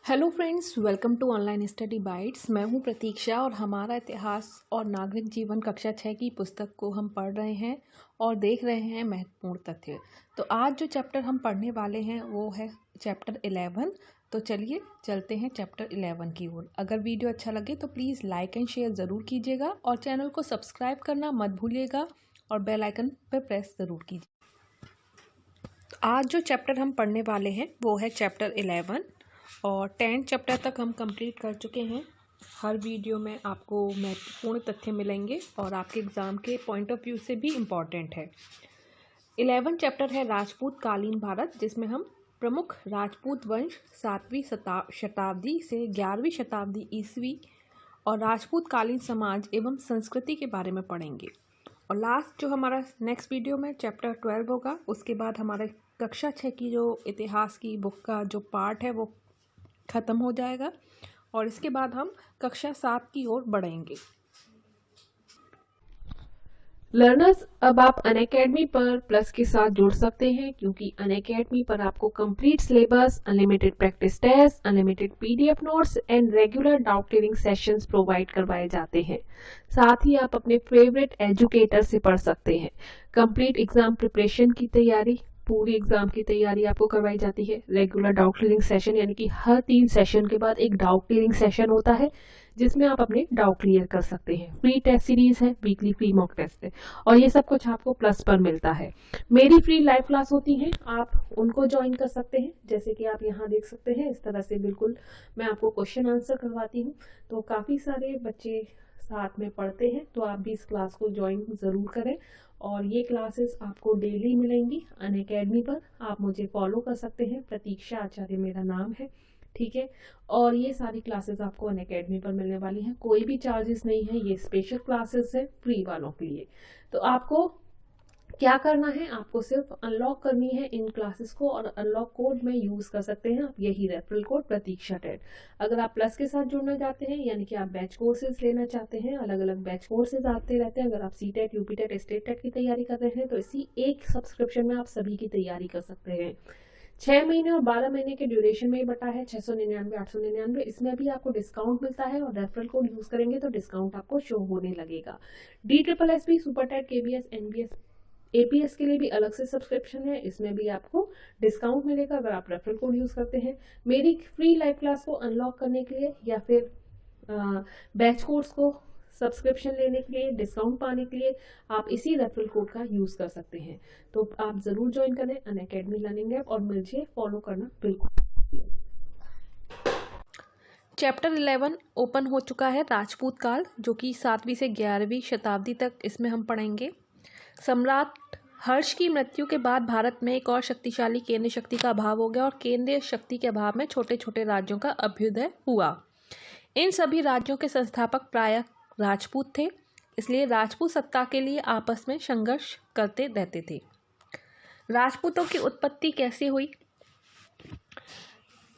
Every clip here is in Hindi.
Hello friends, welcome to online study bites. मैं हूं प्रतीक्षा और हमारा इतिहास और नागरिक जीवन कक्षा 6 की पुस्तक को हम पढ़ रहे हैं और देख रहे हैं महत्वपूर्ण तथ्य। तो आज जो चैप्टर हम पढ़ने वाले हैं वो है चैप्टर 11। तो चलिए चलते हैं चैप्टर 11 की ओर। अगर वीडियो अच्छा लगे तो प्लीज़ लाइक एंड शेयर ज़रूर कीजिएगा और चैनल को सब्सक्राइब करना मत भूलिएगा और बेल आइकन पर प्रेस ज़रूर कीजिए। आज जो चैप्टर हम पढ़ने वाले हैं वो है चैप्टर 11 और 10 चैप्टर तक हम कंप्लीट कर चुके हैं। हर वीडियो में आपको महत्वपूर्ण तथ्य मिलेंगे और आपके एग्ज़ाम के पॉइंट ऑफ व्यू से भी इम्पॉर्टेंट है। 11 चैप्टर है राजपूत कालीन भारत, जिसमें हम प्रमुख राजपूत वंश 7वीं शताब्दी से 11वीं शताब्दी ईस्वी और राजपूत कालीन समाज एवं संस्कृति के बारे में पढ़ेंगे। और लास्ट जो हमारा नेक्स्ट वीडियो में चैप्टर 12 होगा, उसके बाद हमारे कक्षा 6 की जो इतिहास की बुक का जो पार्ट है वो ख़त्म हो जाएगा और इसके बाद हम कक्षा 7 की ओर बढ़ेंगे। लर्नर्स, अब आप अनअकैडमी पर प्लस के साथ जुड़ सकते हैं, क्योंकि अनअकैडमी पर आपको complete syllabus, unlimited practice test, unlimited PDF notes and regular doubt clearing sessions provide करवाए जाते हैं। साथ ही आप अपने फेवरेट एजुकेटर से पढ़ सकते हैं। कंप्लीट एग्जाम प्रिपरेशन की तैयारी, पूरी एग्जाम की तैयारी आपको करवाई जाती है। रेगुलर डाउट क्लियरिंग सेशन, यानी कि हर 3 सेशन के बाद एक डाउट क्लियरिंग सेशन होता है जिसमें आप अपने डाउट क्लियर कर सकते हैं। फ्री टेस्ट सीरीज है, वीकली फ्री मॉक टेस्ट है और ये सब कुछ आपको प्लस पर मिलता है। मेरी फ्री लाइव क्लास होती है, आप उनको ज्वाइन कर सकते हैं। जैसे कि आप यहाँ देख सकते हैं, इस तरह से बिल्कुल मैं आपको क्वेश्चन आंसर करवाती हूँ। तो काफ़ी सारे बच्चे साथ में पढ़ते हैं, तो आप भी इस क्लास को ज्वाइन ज़रूर करें। और ये क्लासेस आपको डेली मिलेंगी अनअकैडमी पर। आप मुझे फॉलो कर सकते हैं, प्रतीक्षा आचार्य मेरा नाम है, ठीक है। और ये सारी क्लासेस आपको अनअकैडमी पर मिलने वाली हैं, कोई भी चार्जेस नहीं है। ये स्पेशल क्लासेस है फ्री वालों के लिए। तो आपको क्या करना है, आपको सिर्फ अनलॉक करनी है इन क्लासेस को और अनलॉक कोड में यूज कर सकते हैं आप, यही रेफरल कोड प्रतीक्षा टेट। अगर आप प्लस के साथ जुड़ना चाहते हैं, यानी कि आप बैच कोर्सेज लेना चाहते हैं, अलग अलग बैच कोर्सेज आते रहते हैं। अगर आप C TET, UP TET, state TET की तैयारी कर रहे हैं तो इसी एक सब्सक्रिप्शन में आप सभी की तैयारी कर सकते हैं। 6 महीने और 12 महीने के ड्यूरेशन में ही बटा है 699, 899। इसमें भी आपको डिस्काउंट मिलता है और रेफरल कोड यूज करेंगे तो डिस्काउंट आपको शो होने लगेगा। DSSS, super TET, KBS, NBS, APS के लिए भी अलग से सब्सक्रिप्शन है, इसमें भी आपको डिस्काउंट मिलेगा अगर आप रेफरल कोड यूज करते हैं। मेरी फ्री लाइव क्लास को अनलॉक करने के लिए या फिर बैच कोर्स को सब्सक्रिप्शन लेने के लिए, डिस्काउंट पाने के लिए आप इसी रेफरल कोड का यूज कर सकते हैं। तो आप जरूर ज्वाइन करें अनअकैडमी लर्निंग ऐप और मुझे फॉलो करना बिल्कुल। चैप्टर 11 ओपन हो चुका है, राजपूत काल, जो कि 7वीं से 11वीं शताब्दी तक इसमें हम पढ़ेंगे। सम्राट हर्ष की मृत्यु के बाद भारत में एक और शक्तिशाली केंद्र शक्ति का अभाव हो गया और केंद्रीय शक्ति के अभाव में छोटे छोटे राज्यों का अभ्युदय हुआ। इन सभी राज्यों के संस्थापक प्रायः राजपूत थे, इसलिए राजपूत सत्ता के लिए आपस में संघर्ष करते रहते थे। राजपूतों की उत्पत्ति कैसे हुई?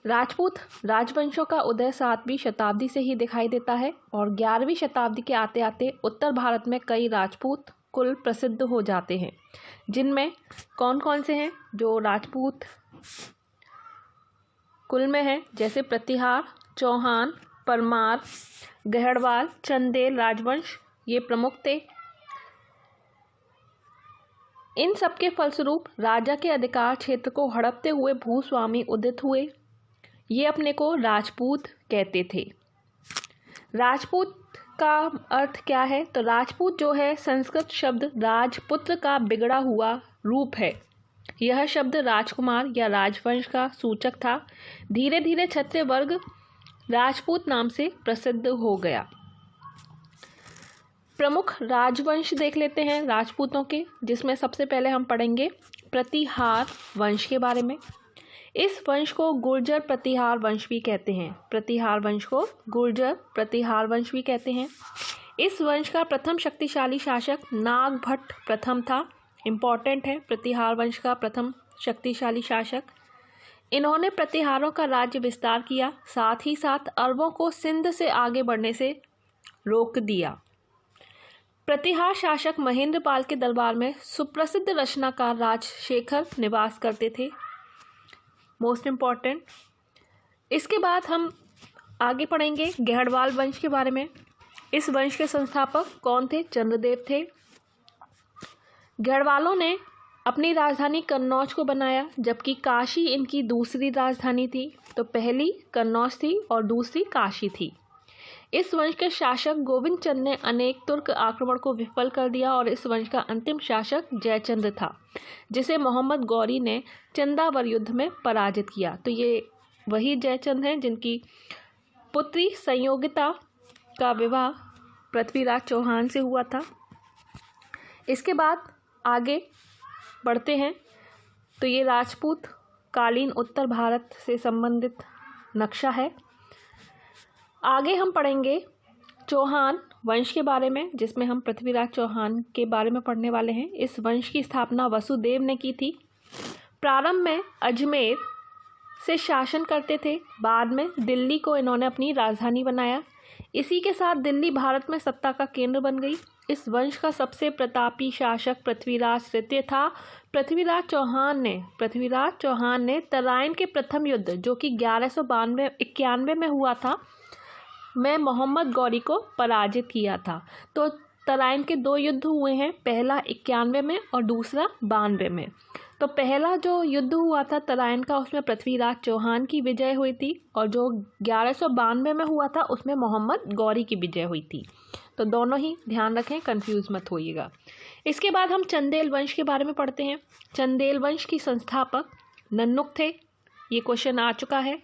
राजपूत राजवंशों का उदय 7वीं शताब्दी से ही दिखाई देता है और 11वीं शताब्दी के आते आते उत्तर भारत में कई राजपूत कुल प्रसिद्ध हो जाते हैं, जिनमें कौन कौन से हैं जो राजपूत कुल में हैं, जैसे प्रतिहार, चौहान, परमार, गहड़वाल, चंदेल राजवंश, ये प्रमुख थे। इन सबके फलस्वरूप राजा के अधिकार क्षेत्र को हड़पते हुए भूस्वामी उदित हुए, ये अपने को राजपूत कहते थे। राजपूत का अर्थ क्या है? तो राजपूत जो है संस्कृत शब्द राजपुत्र का बिगड़ा हुआ रूप है। यह शब्द राजकुमार या राजवंश का सूचक था। धीरे धीरे क्षत्रिय वर्ग राजपूत नाम से प्रसिद्ध हो गया। प्रमुख राजवंश देख लेते हैं राजपूतों के, जिसमें सबसे पहले हम पढ़ेंगे प्रतिहार वंश के बारे में। इस वंश को गुर्जर प्रतिहार वंश भी कहते हैं। प्रतिहार वंश को गुर्जर प्रतिहार वंश भी कहते हैं। इस वंश का प्रथम शक्तिशाली शासक नागभट्ट प्रथम था। इम्पॉर्टेंट है, प्रतिहार वंश का प्रथम शक्तिशाली शासक। इन्होंने प्रतिहारों का राज्य विस्तार किया, साथ ही साथ अरबों को सिंध से आगे बढ़ने से रोक दिया। प्रतिहार शासक महेंद्रपाल के दरबार में सुप्रसिद्ध रचनाकार राजशेखर निवास करते थे। मोस्ट इम्पॉर्टेंट, इसके बाद हम आगे पढ़ेंगे गहड़वाल वंश के बारे में। इस वंश के संस्थापक कौन थे? चंद्रदेव थे। गहड़वालों ने अपनी राजधानी कन्नौज को बनाया, जबकि काशी इनकी दूसरी राजधानी थी। तो पहली कन्नौज थी और दूसरी काशी थी। इस वंश के शासक गोविंद चंद ने अनेक तुर्क आक्रमण को विफल कर दिया और इस वंश का अंतिम शासक जयचंद्र था, जिसे मोहम्मद गौरी ने चंदावर युद्ध में पराजित किया। तो ये वही जयचंद हैं जिनकी पुत्री संयोगिता का विवाह पृथ्वीराज चौहान से हुआ था। इसके बाद आगे बढ़ते हैं। तो ये राजपूत कालीन उत्तर भारत से संबंधित नक्शा है। आगे हम पढ़ेंगे चौहान वंश के बारे में, जिसमें हम पृथ्वीराज चौहान के बारे में पढ़ने वाले हैं। इस वंश की स्थापना वसुदेव ने की थी। प्रारंभ में अजमेर से शासन करते थे, बाद में दिल्ली को इन्होंने अपनी राजधानी बनाया। इसी के साथ दिल्ली भारत में सत्ता का केंद्र बन गई। इस वंश का सबसे प्रतापी शासक पृथ्वीराज तृतीय था। पृथ्वीराज चौहान ने तराइन के प्रथम युद्ध, जो कि 1191 में हुआ था, में मोहम्मद गौरी को पराजित किया था। तो तराइन के 2 युद्ध हुए हैं, पहला 91 में और दूसरा 92 में। तो पहला जो युद्ध हुआ था तराइन का, उसमें पृथ्वीराज चौहान की विजय हुई थी, और जो 1192 में हुआ था उसमें मोहम्मद गौरी की विजय हुई थी। तो दोनों ही ध्यान रखें, कंफ्यूज मत होइएगा। इसके बाद हम चंदेल वंश के बारे में पढ़ते हैं। चंदेल वंश की संस्थापक नन्नुक थे। ये क्वेश्चन आ चुका है।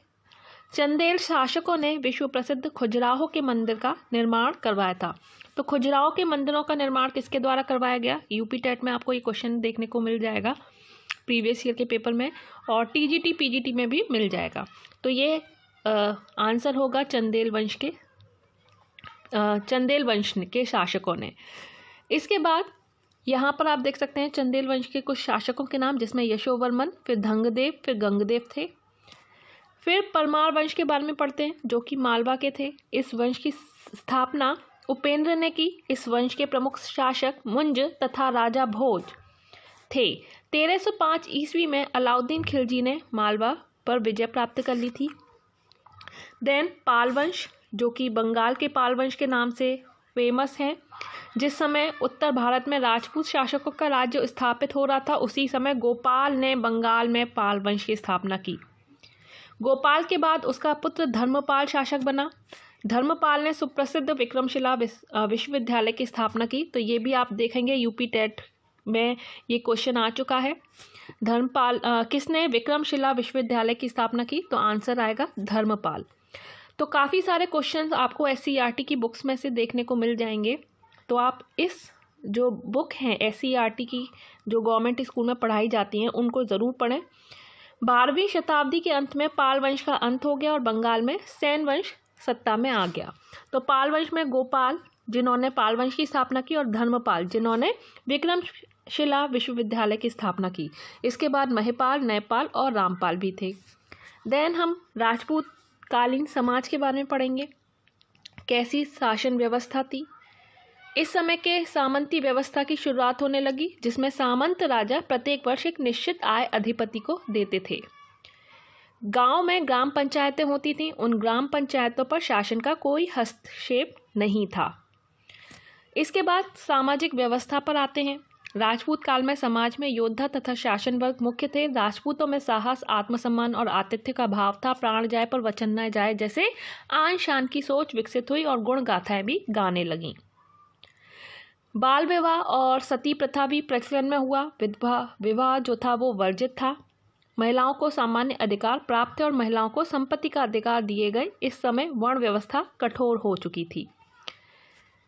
चंदेल शासकों ने विश्व प्रसिद्ध खजुराहो के मंदिर का निर्माण करवाया था। तो खजुराहो के मंदिरों का निर्माण किसके द्वारा करवाया गया? यूपी टेट में आपको ये क्वेश्चन देखने को मिल जाएगा प्रीवियस ईयर के पेपर में, और टीजीटी पीजीटी में भी मिल जाएगा। तो ये आंसर होगा चंदेल वंश के शासकों ने। इसके बाद यहाँ पर आप देख सकते हैं चंदेल वंश के कुछ शासकों के नाम, जिसमें यशोवर्मन, फिर धंगदेव, फिर गंगदेव थे। फिर परमार वंश के बारे में पढ़ते हैं, जो कि मालवा के थे। इस वंश की स्थापना उपेंद्र ने की। इस वंश के प्रमुख शासक मुंज तथा राजा भोज थे। 1305 ईस्वी में अलाउद्दीन खिलजी ने मालवा पर विजय प्राप्त कर ली थी। देन पाल वंश, जो कि बंगाल के पाल वंश के नाम से फेमस है। जिस समय उत्तर भारत में राजपूत शासकों का राज्य स्थापित हो रहा था, उसी समय गोपाल ने बंगाल में पाल वंश की स्थापना की। गोपाल के बाद उसका पुत्र धर्मपाल शासक बना। धर्मपाल ने सुप्रसिद्ध विक्रमशिला विश्वविद्यालय की स्थापना की। तो ये भी आप देखेंगे यूपी टेट में ये क्वेश्चन आ चुका है। धर्मपाल किसने विक्रमशिला विश्वविद्यालय की स्थापना की? तो आंसर आएगा धर्मपाल। तो काफ़ी सारे क्वेश्चंस आपको SCERT की बुक्स में से देखने को मिल जाएंगे। तो आप इस जो बुक हैं SCERT की, जो गवर्नमेंट स्कूल में पढ़ाई जाती हैं, उनको ज़रूर पढ़ें। 12वीं शताब्दी के अंत में पाल वंश का अंत हो गया और बंगाल में सेन वंश सत्ता में आ गया। तो पाल वंश में गोपाल, जिन्होंने पाल वंश की स्थापना की, और धर्मपाल, जिन्होंने विक्रमशिला विश्वविद्यालय की स्थापना की। इसके बाद महिपाल, नयपाल और रामपाल भी थे। देन हम राजपूत कालीन समाज के बारे में पढ़ेंगे। कैसी शासन व्यवस्था थी? इस समय के सामंती व्यवस्था की शुरुआत होने लगी, जिसमें सामंत राजा प्रत्येक वर्ष एक निश्चित आय अधिपति को देते थे। गांव में ग्राम पंचायतें होती थीं। उन ग्राम पंचायतों पर शासन का कोई हस्तक्षेप नहीं था। इसके बाद सामाजिक व्यवस्था पर आते हैं। राजपूत काल में समाज में योद्धा तथा शासन वर्ग मुख्य थे। राजपूतों में साहस, आत्मसम्मान और आतिथ्य का भाव था। प्राण जाए पर वचन न जाए जैसे आन शान की सोच विकसित हुई और गुण गाथाएं भी गाने लगीं। बाल विवाह और सती प्रथा भी प्रचलन में हुआ। विधवा विवाह जो था वो वर्जित था। महिलाओं को सामान्य अधिकार प्राप्त थे और महिलाओं को संपत्ति का अधिकार दिए गए। इस समय वर्ण व्यवस्था कठोर हो चुकी थी।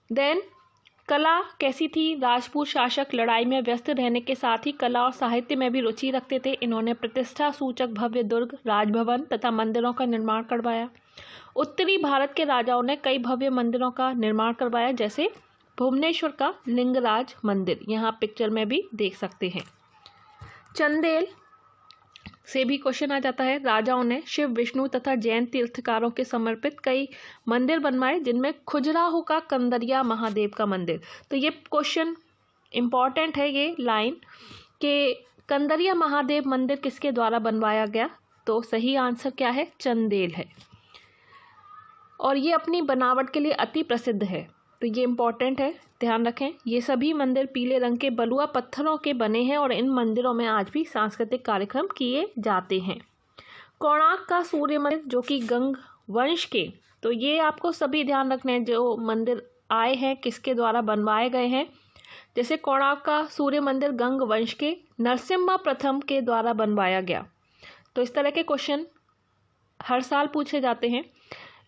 देन कला कैसी थी? राजपूत शासक लड़ाई में व्यस्त रहने के साथ ही कला और साहित्य में भी रुचि रखते थे। इन्होंने प्रतिष्ठा सूचक भव्य दुर्ग, राजभवन तथा मंदिरों का निर्माण करवाया। उत्तरी भारत के राजाओं ने कई भव्य मंदिरों का निर्माण करवाया, जैसे भुवनेश्वर का लिंगराज मंदिर, यहाँ पिक्चर में भी देख सकते हैं। चंदेल से भी क्वेश्चन आ जाता है। राजाओं ने शिव, विष्णु तथा जैन तीर्थकारों के समर्पित कई मंदिर बनवाए, जिनमें खजुराहो का कंदरिया महादेव का मंदिर। तो ये क्वेश्चन इम्पॉर्टेंट है, ये लाइन, कि कंदरिया महादेव मंदिर किसके द्वारा बनवाया गया? तो सही आंसर क्या है? चंदेल है। और ये अपनी बनावट के लिए अति प्रसिद्ध है, तो ये इम्पॉर्टेंट है, ध्यान रखें। ये सभी मंदिर पीले रंग के बलुआ पत्थरों के बने हैं और इन मंदिरों में आज भी सांस्कृतिक कार्यक्रम किए जाते हैं। कोणार्क का सूर्य मंदिर जो कि गंग वंश के, तो ये आपको सभी ध्यान रखने हैं जो मंदिर आए हैं किसके द्वारा बनवाए गए हैं। जैसे कोणार्क का सूर्य मंदिर गंग वंश के नरसिम्हा प्रथम के द्वारा बनवाया गया। तो इस तरह के क्वेश्चन हर साल पूछे जाते हैं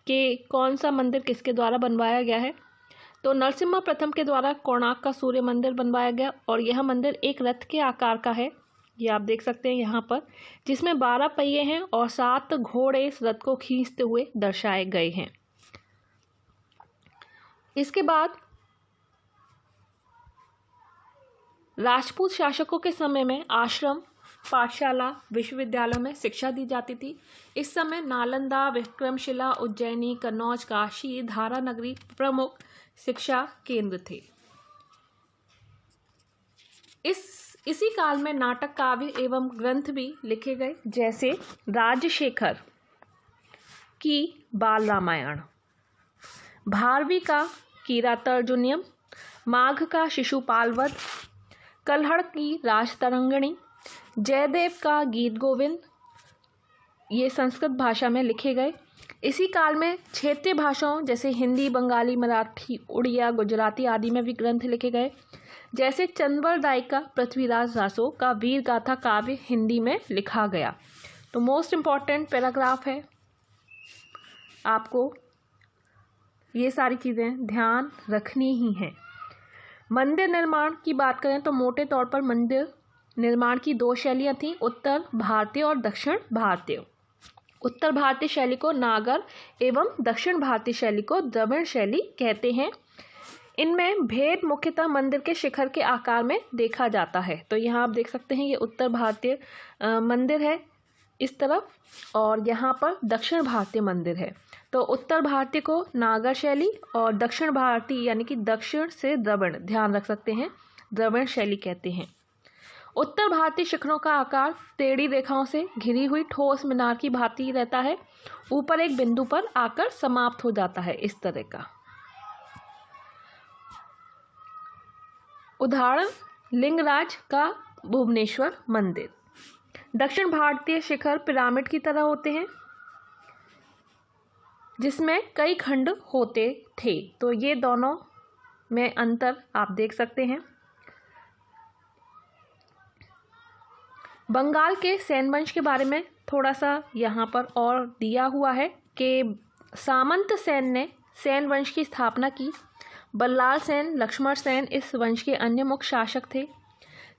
कि कौन सा मंदिर किसके द्वारा बनवाया गया है। तो नरसिम्हा प्रथम के द्वारा कोणार्क का सूर्य मंदिर बनवाया गया और यह मंदिर एक रथ के आकार का है, ये आप देख सकते हैं यहाँ पर, जिसमें 12 पहिए हैं और 7 घोड़े इस रथ को खींचते हुए दर्शाए गए हैं। इसके बाद राजपूत शासकों के समय में आश्रम, पाठशाला, विश्वविद्यालयों में शिक्षा दी जाती थी। इस समय नालंदा, विक्रमशिला, उज्जैनी, कन्नौज, काशी, धारा नगरी प्रमुख शिक्षा केंद्र थे। इसी काल में नाटक, काव्य एवं ग्रंथ भी लिखे गए, जैसे राजशेखर की बाल रामायण, भारवी का कीरातार्जुनीयम, माघ का शिशुपाल वध, कल्हड़ की राजतरंगिणी, जयदेव का गीत गोविंद, ये संस्कृत भाषा में लिखे गए। इसी काल में क्षेत्रीय भाषाओं जैसे हिंदी, बंगाली, मराठी, उड़िया, गुजराती आदि में भी ग्रंथ लिखे गए, जैसे चंद्रवरदाई का पृथ्वीराज रासो का वीर गाथा काव्य हिंदी में लिखा गया। तो मोस्ट इम्पॉर्टेंट पैराग्राफ है, आपको ये सारी चीज़ें ध्यान रखनी ही हैं। मंदिर निर्माण की बात करें तो मोटे तौर पर मंदिर निर्माण की 2 शैलियाँ थीं, उत्तर भारतीय और दक्षिण भारतीय। उत्तर भारतीय शैली को नागर एवं दक्षिण भारतीय शैली को द्रविड़ शैली कहते हैं। इनमें भेद मुख्यतः मंदिर के शिखर के आकार में देखा जाता है। तो यहाँ आप देख सकते हैं ये उत्तर भारतीय मंदिर है इस तरफ, और यहाँ पर दक्षिण भारतीय मंदिर है। तो उत्तर भारतीय को नागर शैली और दक्षिण भारतीय यानी कि दक्षिण से द्रविड़, ध्यान रख सकते हैं, द्रविड़ शैली कहते हैं। उत्तर भारतीय शिखरों का आकार टेढ़ी रेखाओं से घिरी हुई ठोस मीनार की भांति रहता है, ऊपर एक बिंदु पर आकर समाप्त हो जाता है, इस तरह का। उदाहरण लिंगराज का भुवनेश्वर मंदिर। दक्षिण भारतीय शिखर पिरामिड की तरह होते हैं जिसमें कई खंड होते थे। तो ये दोनों में अंतर आप देख सकते हैं। बंगाल के सेन वंश के बारे में थोड़ा सा यहाँ पर और दिया हुआ है कि सामंत सेन ने सेन वंश की स्थापना की। बल्लाल सेन, लक्ष्मण सेन इस वंश के अन्य मुख्य शासक थे।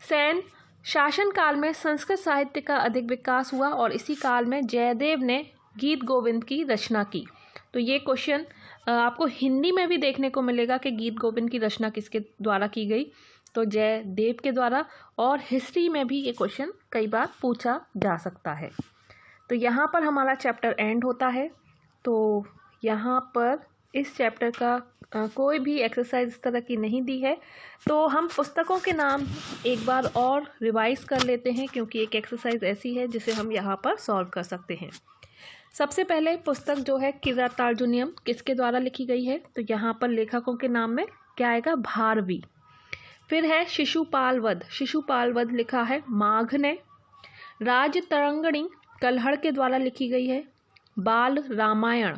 सेन शासन काल में संस्कृत साहित्य का अधिक विकास हुआ और इसी काल में जयदेव ने गीत गोविंद की रचना की। तो ये क्वेश्चन आपको हिंदी में भी देखने को मिलेगा कि गीत गोविंद की रचना किसके द्वारा की गई, तो जयदेव के द्वारा। और हिस्ट्री में भी ये क्वेश्चन कई बार पूछा जा सकता है। तो यहाँ पर हमारा चैप्टर एंड होता है। तो यहाँ पर इस चैप्टर का कोई भी एक्सरसाइज इस तरह की नहीं दी है। तो हम पुस्तकों के नाम एक बार और रिवाइज कर लेते हैं, क्योंकि एक एक्सरसाइज ऐसी है जिसे हम यहाँ पर सॉल्व कर सकते हैं। सबसे पहले पुस्तक जो है कीरातार्जुनीयम किसके द्वारा लिखी गई है, तो यहाँ पर लेखकों के नाम में क्या आएगा? भारवी। फिर है शिशुपाल वध, शिशुपाल वध लिखा है माघ ने। राजतरंगिणी कल्हड़ के द्वारा लिखी गई है। बाल रामायण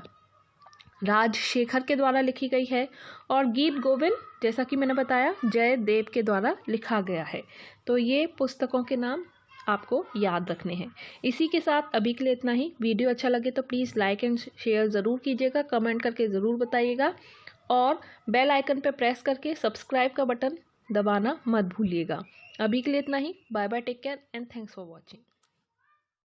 राजशेखर के द्वारा लिखी गई है। और गीत गोविंद जैसा कि मैंने बताया जयदेव के द्वारा लिखा गया है। तो ये पुस्तकों के नाम आपको याद रखने हैं। इसी के साथ अभी के लिए इतना ही। वीडियो अच्छा लगे तो प्लीज़ लाइक एंड शेयर ज़रूर कीजिएगा, कमेंट करके ज़रूर बताइएगा और बेल आइकन पर प्रेस करके सब्सक्राइब का बटन दबाना मत भूलिएगा। अभी के लिए इतना ही। Bye bye, take care and thanks for watching.